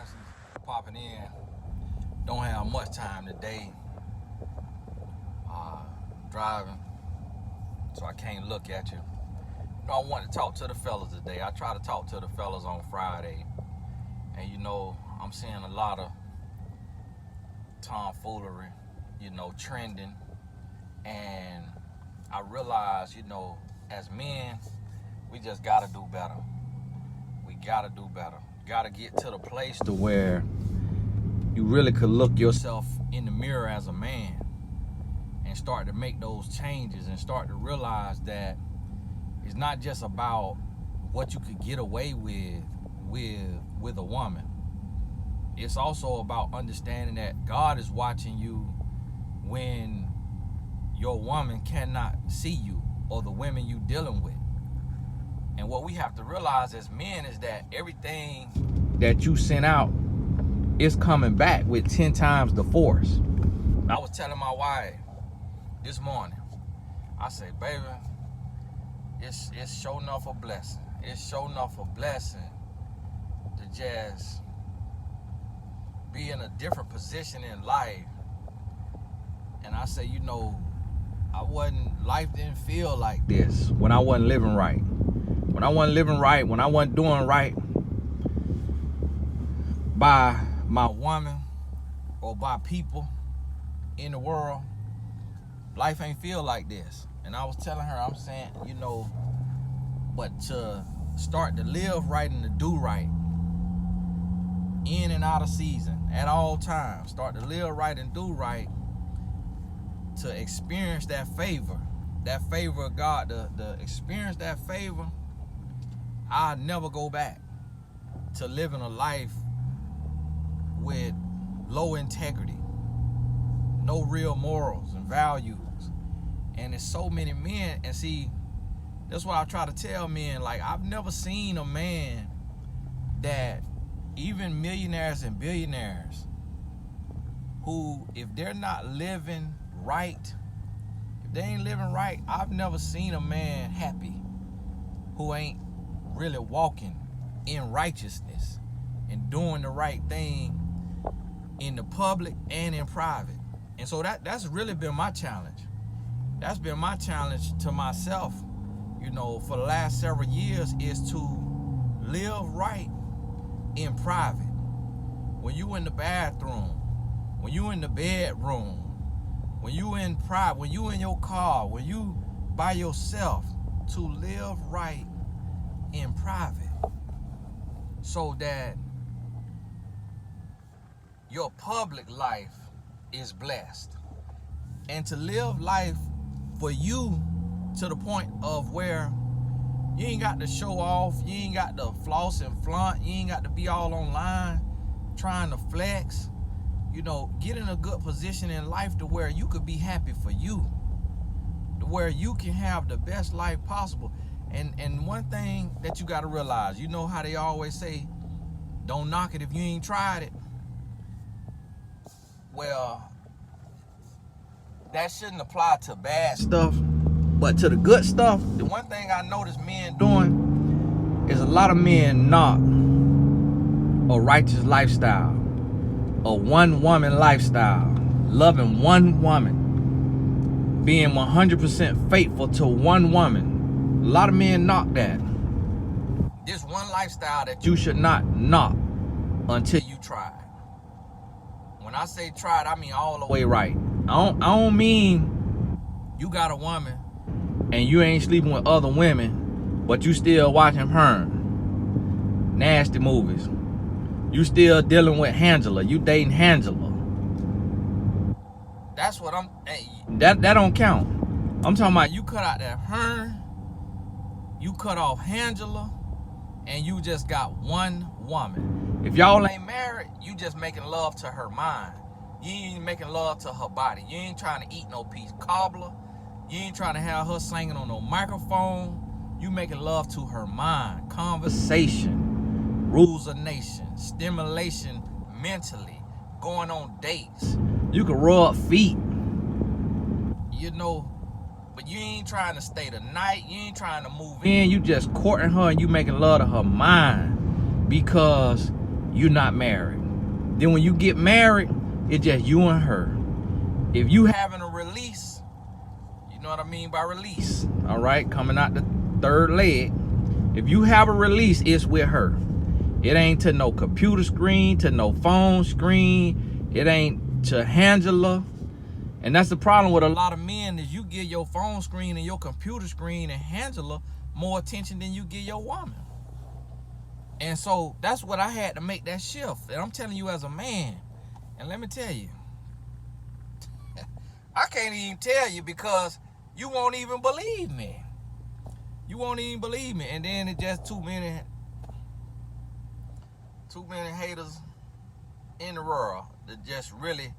guys, popping in. Don't have much time today. Driving, so I can't look at you. I want to talk to the fellas today. I try to talk to the fellas on Friday, and I'm seeing a lot of tomfoolery, trending, and I realize, as men, we just gotta do better. We gotta do better. Gotta get to the place to where you really could look yourself in the mirror as a man and start to make those changes and start to realize that it's not just about what you could get away with a woman. It's also about understanding that God is watching you when your woman cannot see you or the women you dealing with. And what we have to realize as men is that everything that you sent out is coming back with 10 times the force. I was telling my wife this morning, I said, baby, it's sure enough a blessing. It's sure enough a blessing to just be in a different position in life. And I say, life didn't feel like this when I wasn't living right. When I wasn't living right, when I wasn't doing right by my woman or by people in the world, life ain't feel like this. And I was telling her, I'm saying, but to start to live right and to do right in and out of season at all times, start to live right and do right, to experience that favor of God, to experience that favor, I'll never go back to living a life with low integrity, no real morals and values. And there's so many men, and see, that's why I try to tell men, like, I've never seen a man that, even millionaires and billionaires, who, if they're not living right, if they ain't living right, I've never seen a man happy who ain't really walking in righteousness and doing the right thing in the public and in private. And so that's really been my challenge. That's been my challenge to myself, for the last several years, is to live right in private. When you in the bathroom, when you in the bedroom, when you in private, when you in your car, when you by yourself, to live right in private, so that your public life is blessed. And to live life for you to the point of where you ain't got to show off, you ain't got to floss and flaunt, you ain't got to be all online trying to flex. Get in a good position in life to where you could be happy for you, to where you can have the best life possible. And one thing that you got to realize, how they always say, don't knock it if you ain't tried it. Well, that shouldn't apply to bad stuff, but to the good stuff. The one thing I notice men doing is a lot of men knock a righteous lifestyle, a one-woman lifestyle, loving one woman, being 100% faithful to one woman. A lot of men knock that. This one lifestyle that you should not knock until you try it. When I say try it, I mean all the way right. I don't mean you got a woman and you ain't sleeping with other women, but you still watching porn, nasty movies. You still dealing with Angela. You dating Angela. That's what that don't count. I'm talking about you cut out that porn, you cut off Angela, and you just got one woman. If y'all ain't married, you just making love to her mind. You ain't making love to her body. You ain't trying to eat no piece cobbler. You ain't trying to have her singing on no microphone. You making love to her mind. Conversation, rules of nation, stimulation mentally, going on dates. You can rub feet, but you ain't trying to stay the night. You ain't trying to move in. You just courting her and you making love to her mind, because you're not married. Then when you get married, it's just you and her. If you having a release, you know what I mean by release, all right? Coming out the third leg. If you have a release, it's with her. It ain't to no computer screen, to no phone screen. It ain't to Angela. And that's the problem with a lot of men is you give your phone screen and your computer screen and Angela more attention than you give your woman. And so that's what I had to make that shift. And I'm telling you as a man, and let me tell you, I can't even tell you because you won't even believe me. You won't even believe me. And then it's just too many haters in the world that just really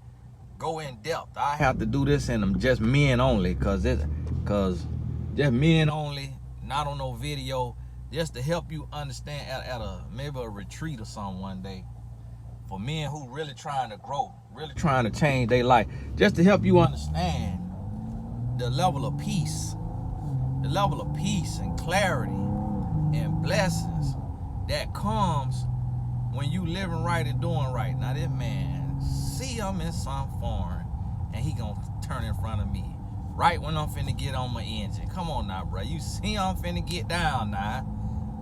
go in depth. I have to do this in them just men only, cause just men only, not on no video, just to help you understand at maybe a retreat or something one day for men who really trying to grow, really trying to change their life, just to help you understand the level of peace and clarity and blessings that comes when you living right and doing right. Now this man, see him in some foreign and he gonna turn in front of me right when I'm finna get on my engine. Come on now, bro. You see I'm finna get down now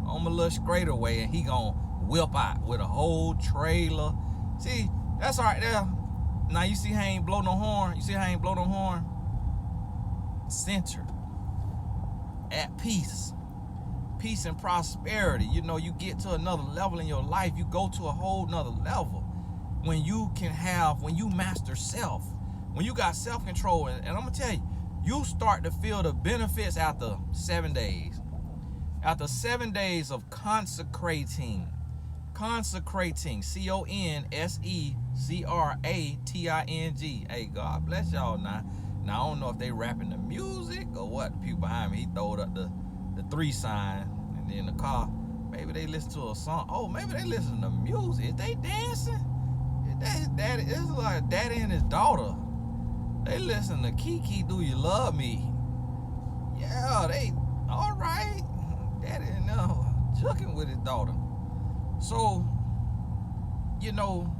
on my little straightaway and he gonna whip out with a whole trailer. See, that's right there. Now you see how I ain't blow no horn? You see how I ain't blow no horn? Centered. At peace. Peace and prosperity. You know, you get to another level in your life. You go to a whole nother level. When you master self. When you got self-control. And I'm going to tell you, you start to feel the benefits after 7 days. After 7 days of consecrating. Consecrating. CONSECRATING. Hey, God bless y'all now. Now, I don't know if they rapping the music or what. The people behind me, he throwed up the 3 sign. And then the car, maybe they listen to a song. Oh, maybe they listen to music. Is they dancing? Is that his daddy? This is like daddy and his daughter. They listen to Kiki, Do You Love Me? Yeah, they, all right. Daddy and joking with his daughter. So, you know,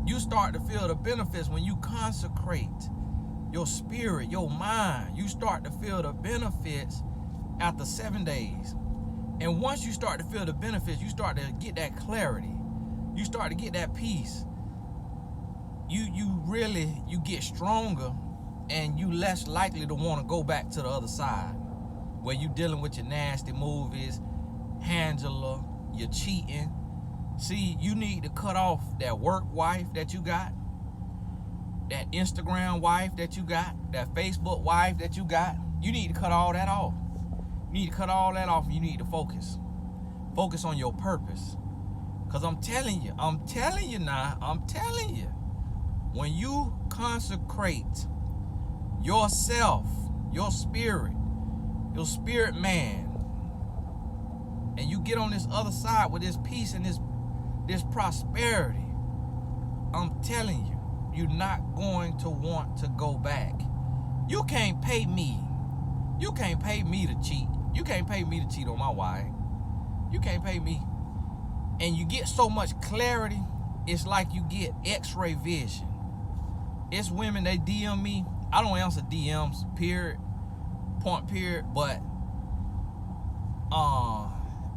you start to feel the benefits when you consecrate your spirit, your mind. You start to feel the benefits after 7 days. And once you start to feel the benefits, you start to get that clarity. You start to get that peace. You get stronger and you less likely to want to go back to the other side where you dealing with your nasty movies, Angela, you're cheating. See, you need to cut off that work wife that you got, that Instagram wife that you got, that Facebook wife that you got. You need to cut all that off. You need to cut all that off and you need to focus. Focus on your purpose. Because I'm telling you now, when you consecrate yourself, your spirit man, and you get on this other side with this peace and this prosperity, I'm telling you, you're not going to want to go back. You can't pay me. You can't pay me to cheat. You can't pay me to cheat on my wife. You can't pay me. And you get so much clarity, it's like you get x-ray vision. It's women, they DM me. I don't answer DMs, period. Point, period. But I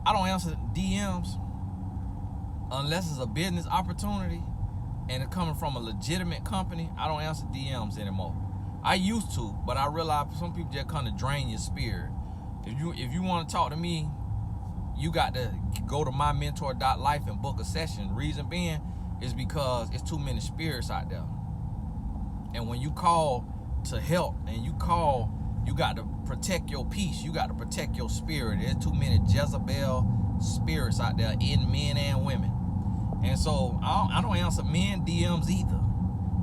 don't answer DMs unless it's a business opportunity and it's coming from a legitimate company. I don't answer DMs anymore. I used to, but I realized some people just kind of drain your spirit. If you want to talk to me, you got to go to mymentor.life and book a session. Reason being is because it's too many spirits out there. And when you call to help and you got to protect your peace. You got to protect your spirit. There's too many Jezebel spirits out there in men and women. And so I don't answer men DMs either.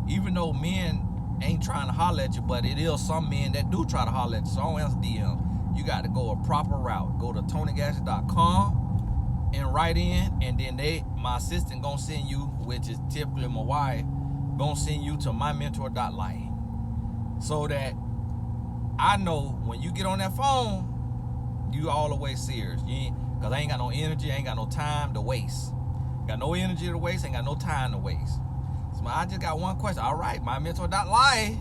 Even though men ain't trying to holler at you, but it is some men that do try to holler at you. So I don't answer DMs. You got to go a proper route. Go to TonyGadget.com and write in, and then my assistant gonna send you, which is typically my wife, gonna send you to mymentor.life. So that I know when you get on that phone, you all the way serious. Because I ain't got no energy, I ain't got no time to waste. Got no energy to waste, ain't got no time to waste. So I just got one question. All right, my mentor.lie.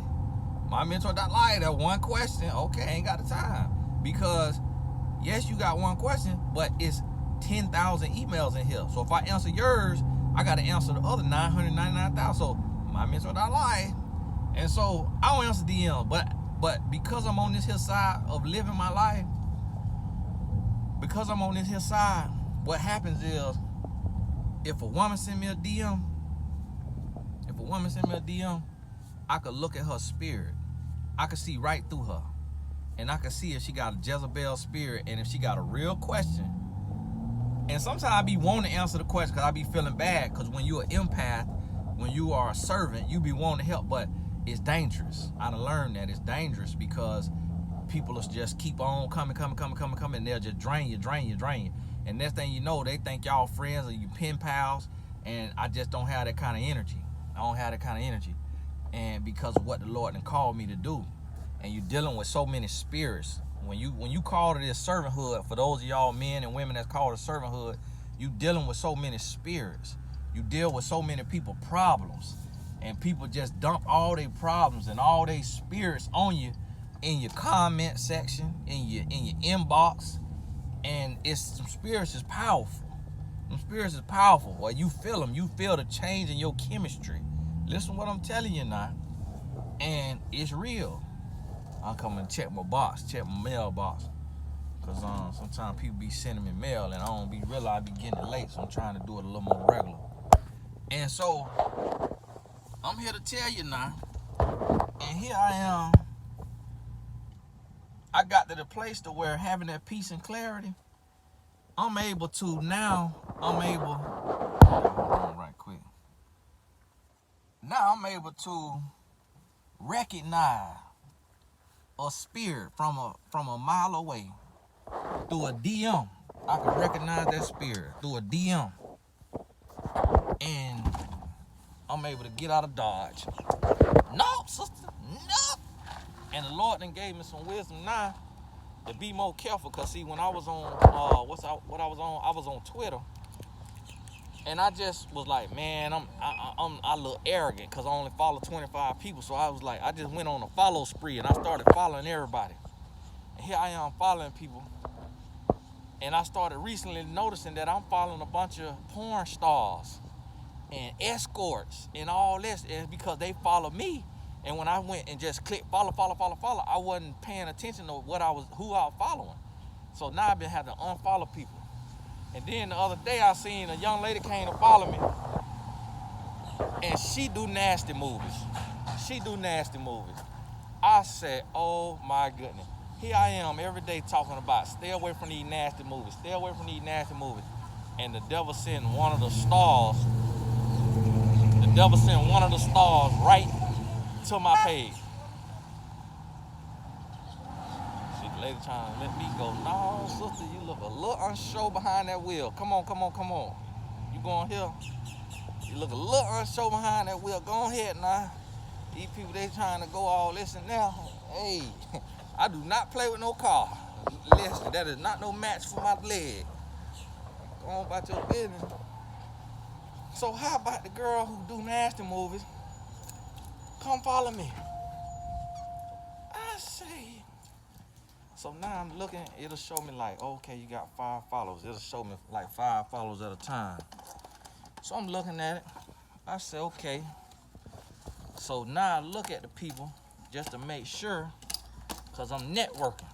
That one question. Okay, ain't got the time. Because yes, you got one question, but it's 10,000 emails in here. So if I answer yours, I got to answer the other 999,000. So my mentor.lie. And so I don't answer DM, but because I'm on this here side of living my life, what happens is if a woman send me a DM, I could look at her spirit. I could see right through her. And I could see if she got a Jezebel spirit and if she got a real question. And sometimes I be wanting to answer the question because I be feeling bad, because when you're an empath, when you are a servant, you be wanting to help, but it's dangerous. I done learned that it's dangerous because people will just keep on coming, and they'll just drain you. And next thing you know, they think y'all friends or you pen pals, and I just don't have that kind of energy. And because of what the Lord done called me to do. And you're dealing with so many spirits. When you call to this servanthood, for those of y'all men and women that's called to servanthood, you dealing with so many spirits. You deal with so many people problems. And people just dump all their problems and all their spirits on you in your comment section, in your inbox. And some spirits is powerful. Well, you feel them. You feel the change in your chemistry. Listen to what I'm telling you now. And it's real. I'll come and check my mailbox. Because sometimes people be sending me mail and I don't be realize I be getting it late. So I'm trying to do it a little more regular. And so I'm here to tell you now. And here I am. I got to the place to where having that peace and clarity, I'm able to recognize a spirit from a mile away through a DM. I can recognize that spirit through a DM, and I'm able to get out of Dodge. No, sister, no. And the Lord then gave me some wisdom now to be more careful. Cause see, when I was on I was on Twitter, and I just was like, man, I'm a little arrogant because I only follow 25 people. So I was like, I just went on a follow spree and I started following everybody. And here I am following people. And I started recently noticing that I'm following a bunch of porn stars and escorts and all this. And it's because they follow me. And when I went and just clicked follow, I wasn't paying attention to who I was following. So now I've been having to unfollow people. And then the other day I seen a young lady came to follow me, and she do nasty movies. I said, oh my goodness. Here I am every day talking about stay away from these nasty movies. And the devil sent one of the stars right to my page. See, the lady trying to let me go. No, sister, you look a little unsure behind that wheel. Come on. You going here? You look a little unsure behind that wheel. Go ahead now. These people, they trying to go all this and that. Hey, I do not play with no car. Listen, that is not no match for my leg. Go on about your business. So how about the girl who do nasty movies? Come follow me. I say. So now I'm looking, it'll show me like, okay, you got 5 followers. It'll show me like 5 followers at a time. So I'm looking at it. I say, okay. So now I look at the people just to make sure, because I'm networking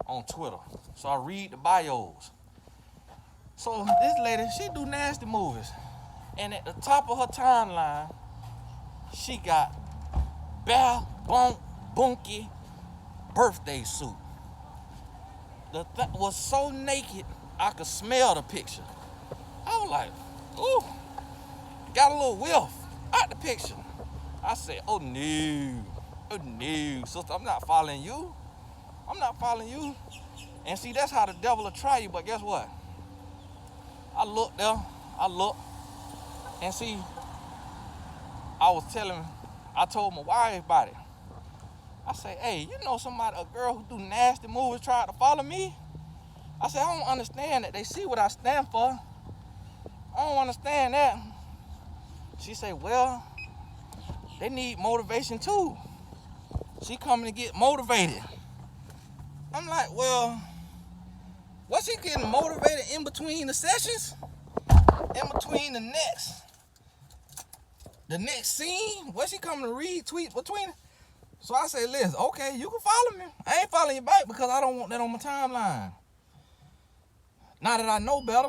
on Twitter. So I read the bios. So this lady, she do nasty movies. And at the top of her timeline, she got Bear Bunky birthday suit. The thing was so naked, I could smell the picture. I was like, ooh, got a little whiff out the picture. I said, oh no, sister, I'm not following you. And see, that's how the devil will try you, but guess what? I looked, and see, I told my wife about it. I say, hey, you know a girl who do nasty movies tried to follow me? I said, I don't understand that. They see what I stand for. don't understand that. She say, well, they need motivation too. She coming to get motivated. I'm like, well, what's she getting motivated in between the sessions? In between the next scene? What's she coming to read, tweet between? So I say, Liz, okay, you can follow me. I ain't following you back because I don't want that on my timeline. Now that I know better,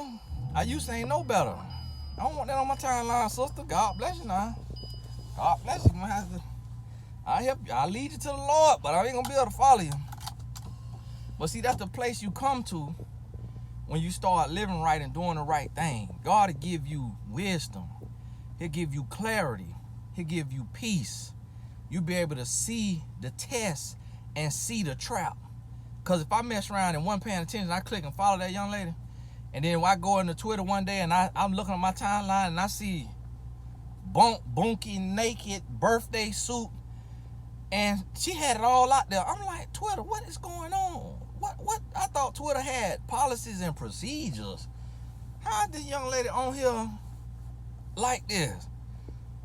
I used to ain't know better. I don't want that on my timeline, sister. God bless you now. God bless you. I'll help you. I'll lead you to the Lord, but I ain't gonna be able to follow you. But see, that's the place you come to when you start living right and doing the right thing. God will give you wisdom. He'll give you clarity. He'll give you peace. You'll be able to see the test and see the trap. Because if I mess around and wasn't paying attention, I click and follow that young lady, and then I go into Twitter one day and I'm looking at my timeline and I see bunky naked birthday suit, and she had it all out there. I'm like, Twitter, what is going on? What? I thought Twitter had policies and procedures. How is this young lady on here like this?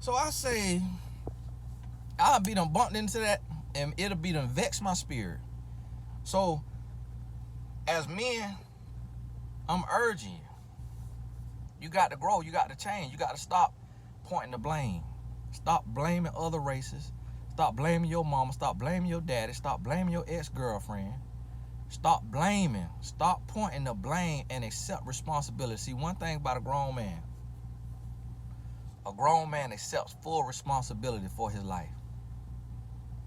So I say, I'll be done bumped into that, and it'll be done vex my spirit. So, as men, I'm urging you. You got to grow. You got to change. You got to stop pointing the blame. Stop blaming other races. Stop blaming your mama. Stop blaming your daddy. Stop blaming your ex-girlfriend. Stop blaming. Stop pointing the blame and accept responsibility. See, one thing about a grown man accepts full responsibility for his life.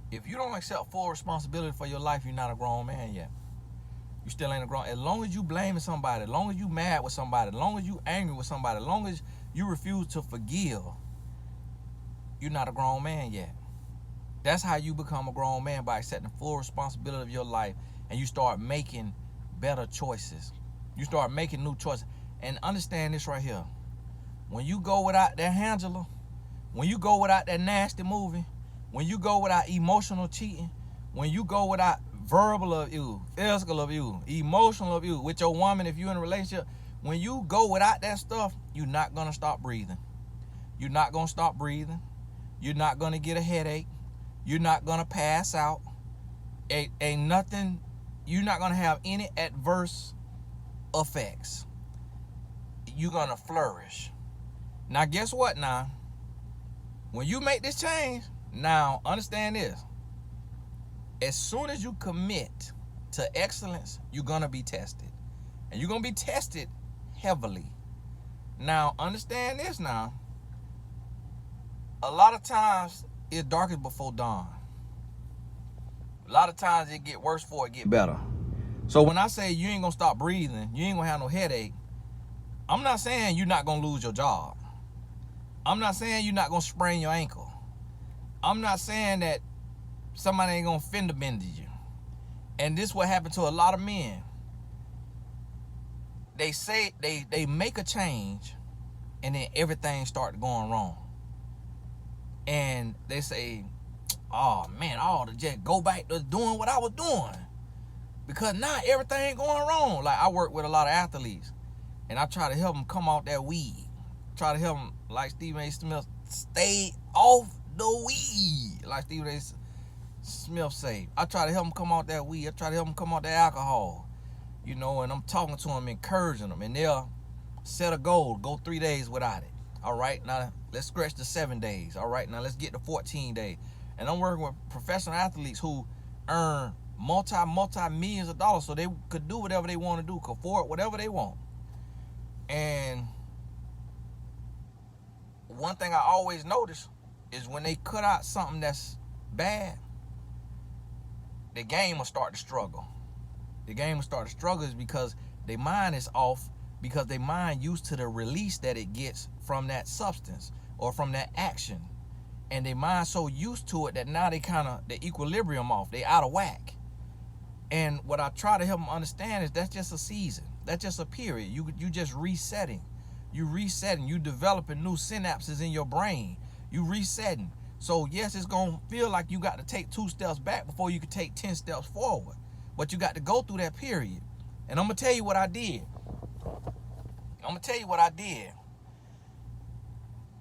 If you don't accept full responsibility for your life, you're not a grown man yet. You still ain't a grown. As long as you blaming somebody, as long as you mad with somebody, as long as you angry with somebody, as long as you refuse to forgive, you're not a grown man yet. That's how you become a grown man, by accepting full responsibility of your life, and you start making better choices. You start making new choices. And understand this right here. When you go without that Angela, when you go without that nasty movie, when you go without emotional cheating, when you go without verbal abuse, physical abuse, emotional abuse with your woman, if you're in a relationship, when you go without that stuff, you're not going to stop breathing. You're not going to stop breathing. You're not going to get a headache. You're not going to pass out. Ain't nothing. You're not going to have any adverse effects. You're going to flourish. Now, guess what now? When you make this change, now understand this. As soon as you commit to excellence, you're going to be tested. And you're going to be tested heavily. Now, understand this now. A lot of times, it's darkest before dawn. A lot of times, it get worse before it get better. So when I say you ain't going to stop breathing, you ain't going to have no headache, I'm not saying you're not going to lose your job. I'm not saying you're not going to sprain your ankle. I'm not saying that somebody ain't going to fender bend you. And this is what happened to a lot of men. They say they make a change, and then everything starts going wrong. And they say, oh man, I ought to just go back to doing what I was doing, because now everything going wrong. Like, I work with a lot of athletes, and I try to help them come off that weed. Try to help them, like Stephen A. Smith, stay off the weed. Like Stephen A. Smith say, I try to help them come off that weed. I try to help them come off that alcohol. You know, and I'm talking to them, encouraging them, and they'll set a goal, go 3 days without it. All right, now let's scratch the 7 days. All right, now let's get to 14 days. And I'm working with professional athletes who earn multi-millions of dollars, so they could do whatever they want to do, could afford whatever they want. And one thing I always notice is when they cut out something that's bad, the game will start to struggle. The game will start to struggle is because their mind is off, because their mind used to the release that it gets from that substance or from that action. And their mind so used to it that now they kind of, the equilibrium off, they out of whack. And what I try to help them understand is that's just a season. That's just a period. You just resetting. You resetting. You developing new synapses in your brain. You resetting. So yes, it's going to feel like you got to take 2 steps back before you can take 10 steps forward. But you got to go through that period. And I'm going to tell you what I did.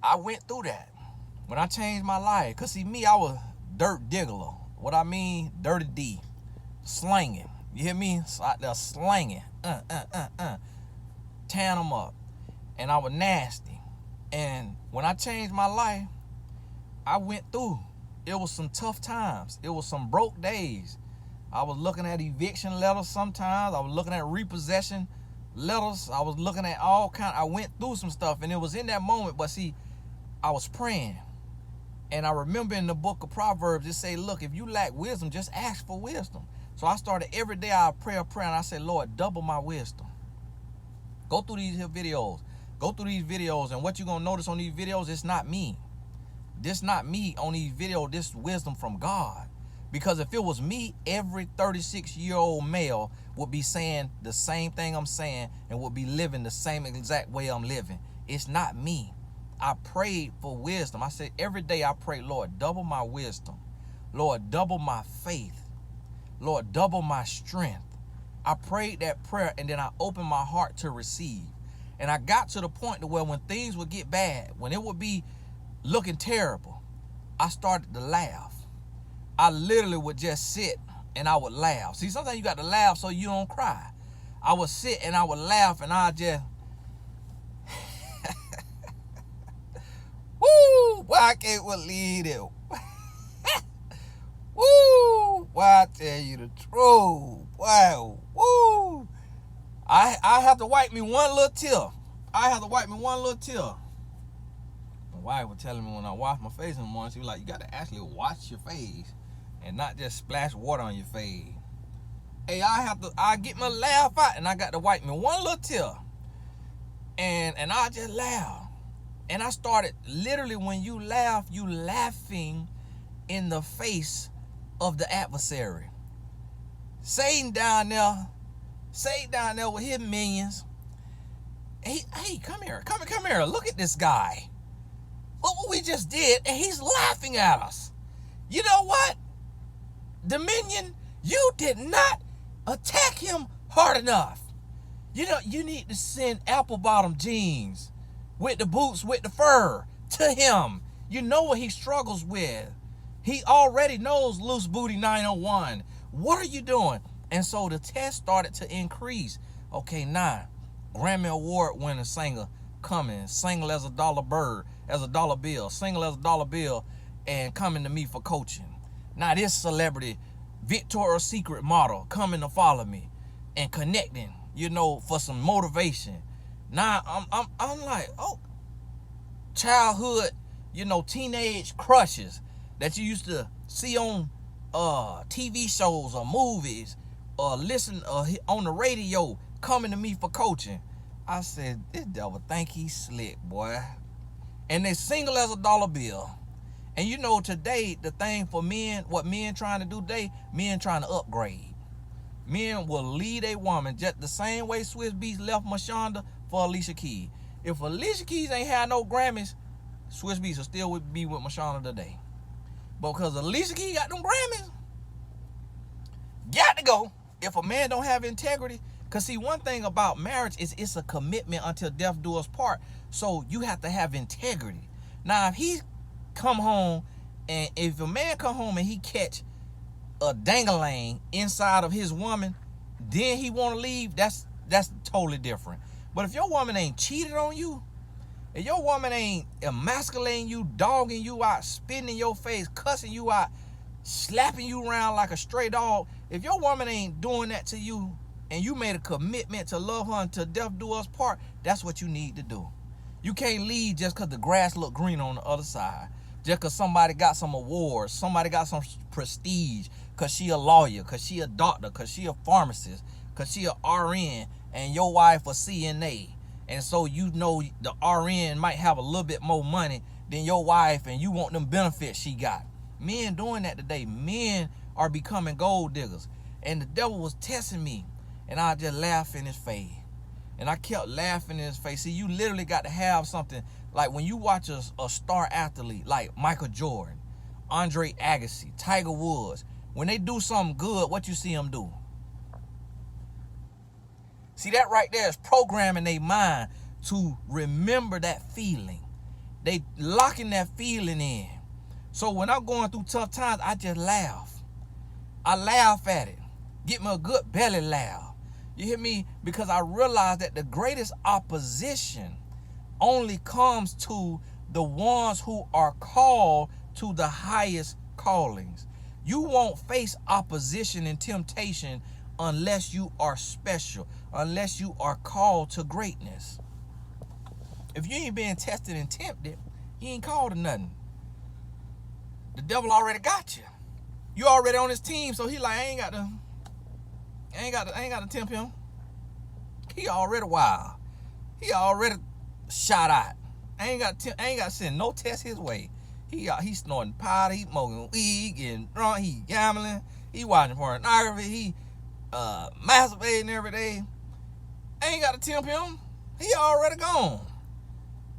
I went through that. When I changed my life, because see me, I was dirt diggler. What I mean, dirty D. Slanging. You hear me? So out there slanging. Tearing them up. And I was nasty. And when I changed my life, I went through. It was some tough times. It was some broke days. I was looking at eviction letters sometimes. I was looking at repossession letters. I was looking at all kind. I went through some stuff, and it was in that moment. But see, I was praying. And I remember in the book of Proverbs, it say, look, if you lack wisdom, just ask for wisdom. So I started every day, I pray a prayer, and I said, Lord, double my wisdom. Go through these videos. Go through these videos, and what you're going to notice on these videos, it's not me. This not me on these videos, this wisdom from God. Because if it was me, every 36-year-old male would be saying the same thing I'm saying and would be living the same exact way I'm living. It's not me. I prayed for wisdom. I said every day I pray, Lord, double my wisdom. Lord, double my faith. Lord, double my strength. I prayed that prayer, and then I opened my heart to receive. And I got to the point to where when things would get bad, when it would be looking terrible, I started to laugh. I literally would just sit and I would laugh. See, sometimes you got to laugh so you don't cry. I would sit and I would laugh, and I just... Woo! Why can't we leave it? Woo! Why I tell you the truth? Wow! Woo! I have to wipe me one little tear. I have to wipe me one little tear. My wife was telling me when I wash my face in the morning, she was like, you got to actually wash your face and not just splash water on your face. Hey, I get my laugh out, and I got to wipe me one little tear. And I just laugh. And I started, literally, when you laugh, you laughing in the face of the adversary. Satan down there with his minions. Hey, come here. Come here. Look at this guy. Look what we just did, and he's laughing at us. You know what? Dominion, you did not attack him hard enough. You know, you need to send apple bottom jeans with the boots, with the fur, to him. You know what he struggles with. He already knows loose booty 901. What are you doing? And so the test started to increase. Okay, now, Grammy Award winning singer coming, single as a dollar bill, single as a dollar bill, and coming to me for coaching. Now this celebrity, Victoria's Secret model, coming to follow me and connecting, you know, for some motivation. Now I'm like, oh, childhood, you know, teenage crushes that you used to see on TV shows or movies or listen on the radio coming to me for coaching. I said, this devil think he's slick, boy. And they single as a dollar bill. And you know, today, the thing for men, what men trying to do today, men trying to upgrade. Men will lead a woman just the same way Swizz Beatz left Mashonda for Alicia Keys. If Alicia Keys ain't had no Grammys, Swizz Beatz will still be with Mashonda today. But because Alicia Keys got them Grammys, got to go. If a man don't have integrity, because see, one thing about marriage is it's a commitment until death do us part. So you have to have integrity. Now, if he come home, and if a man come home and he catch a dangling inside of his woman, then he want to leave, that's totally different. But if your woman ain't cheated on you, if your woman ain't emasculating you, dogging you out, spitting in your face, cussing you out, slapping you around like a stray dog, if your woman ain't doing that to you and you made a commitment to love her until death do us part, that's what you need to do. You can't leave just because the grass look green on the other side. Just because somebody got some awards, somebody got some prestige, because she a lawyer, because she a doctor, because she a pharmacist, because she a RN, and your wife a CNA. And so you know the RN might have a little bit more money than your wife, and you want them benefits she got. Men doing that today. Men are becoming gold diggers. And the devil was testing me, and I just laugh in his face. And I kept laughing in his face. See, you literally got to have something. Like when you watch a star athlete like Michael Jordan, Andre Agassi, Tiger Woods, when they do something good, what you see them do? See, that right there is programming their mind to remember that feeling. They locking that feeling in. So when I'm going through tough times, I just laugh. I laugh at it. Get me a good belly laugh. You hear me? Because I realize that the greatest opposition only comes to the ones who are called to the highest callings. You won't face opposition and temptation unless you are special, unless you are called to greatness. If you ain't being tested and tempted, you ain't called to nothing. The devil already got you. You already on his team, so he like, I ain't got to tempt him. He already wild. He already shot out. I ain't got to send no test his way. He snorting powder, he smoking weed, getting drunk, he gambling, he watching pornography, he masturbating every day. I ain't got to tempt him. He already gone.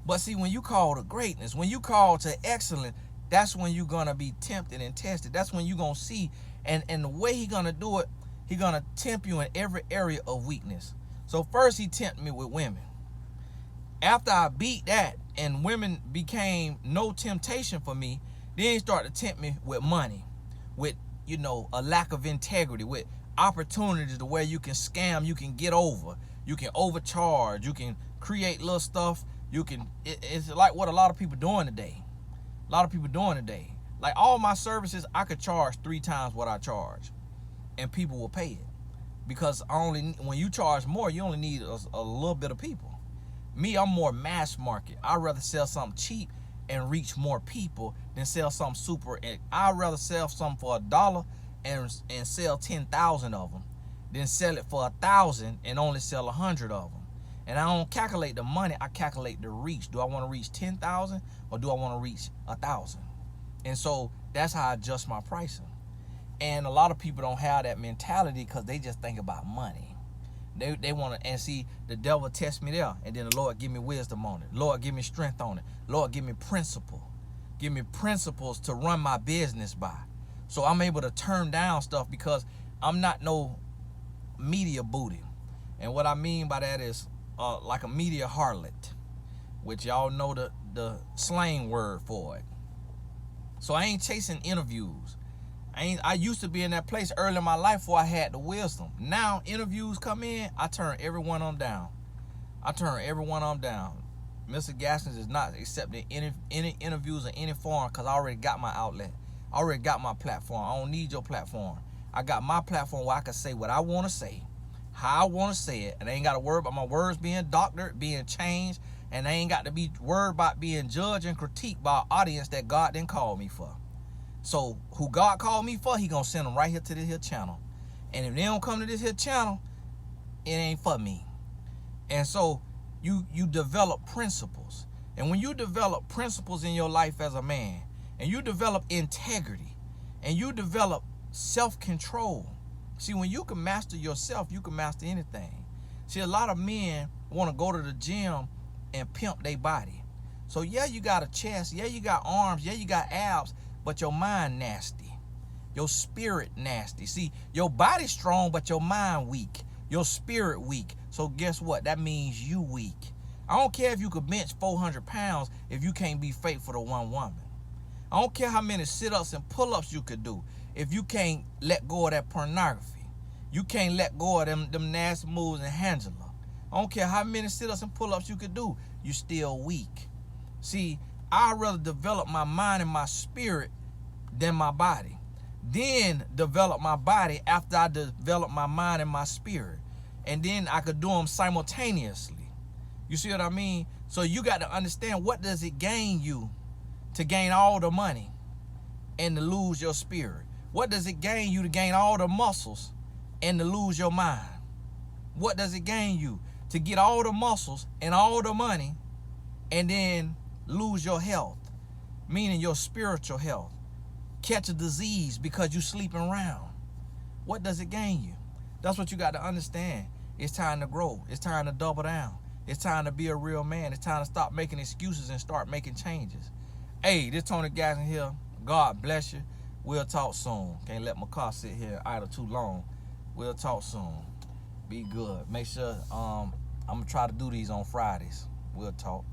But see, when you call to greatness, when you call to excellence, that's when you're going to be tempted and tested. That's when you're going to see. And the way he's going to do it, he's going to tempt you in every area of weakness. So first he tempted me with women. After I beat that and women became no temptation for me, then he started to tempt me with money, with, a lack of integrity, with opportunities to where you can scam, you can get over, you can overcharge, you can create little stuff. It's like what a lot of people doing today. Like all my services, I could charge 3 times what I charge, and people will pay it. Because when you charge more, you only need a little bit of people. Me, I'm more mass market. I'd rather sell something cheap and reach more people than sell something super. I'd rather sell something for $1 and sell 10,000 of them than sell it for 1,000 and only sell 100 of them. And I don't calculate the money, I calculate the reach. Do I want to reach 10,000 or do I want to reach 1,000? And so that's how I adjust my pricing. And a lot of people don't have that mentality because they just think about money. They want to, and see, the devil test me there, and then the Lord give me wisdom on it. Lord, give me strength on it. Lord, give me principle. Give me principles to run my business by. So I'm able to turn down stuff because I'm not no media booty. And what I mean by that is like a media harlot, which y'all know the slang word for it. So I ain't chasing interviews. I used to be in that place early in my life before I had the wisdom. Now interviews come in, I turn every one of them down. Mr. Gaskins is not accepting any interviews in any form because I already got my outlet. I already got my platform. I don't need your platform. I got my platform where I can say what I want to say, how I want to say it, and I ain't got to worry about my words being doctored, being changed, and I ain't got to be worried about being judged and critiqued by an audience that God didn't call me for. So who God called me for, he gonna send them right here to this here channel. And if they don't come to this here channel, it ain't for me. And so you develop principles. And when you develop principles in your life as a man, and you develop integrity, and you develop self-control. See, when you can master yourself, you can master anything. See, a lot of men want to go to the gym and pimp their body. So yeah, you got a chest, yeah, you got arms, yeah, you got abs, but your mind nasty. Your spirit nasty. See, your body's strong, but your mind weak. Your spirit weak. So guess what? That means you weak. I don't care if you could bench 400 pounds if you can't be faithful to one woman. I don't care how many sit-ups and pull-ups you could do if you can't let go of that pornography. You can't let go of them nasty moves and Angela. I don't care how many sit-ups and pull-ups you could do. You still weak. See, I'd rather develop my mind and my spirit than my body. Then develop my body after I develop my mind and my spirit. And then I could do them simultaneously. You see what I mean? So you got to understand, what does it gain you to gain all the money and to lose your spirit? What does it gain you to gain all the muscles and to lose your mind? What does it gain you to get all the muscles and all the money and then lose your health, meaning your spiritual health? Catch a disease because you sleeping around. What does it gain you? That's what you got to understand. It's time to grow. It's time to double down. It's time to be a real man. It's time to stop making excuses and start making changes. Hey, this Tony Gaskins here. God bless you. We'll talk soon. Can't let my car sit here idle too long. We'll talk soon. Be good. Make sure I'm gonna try to do these on Fridays. We'll talk.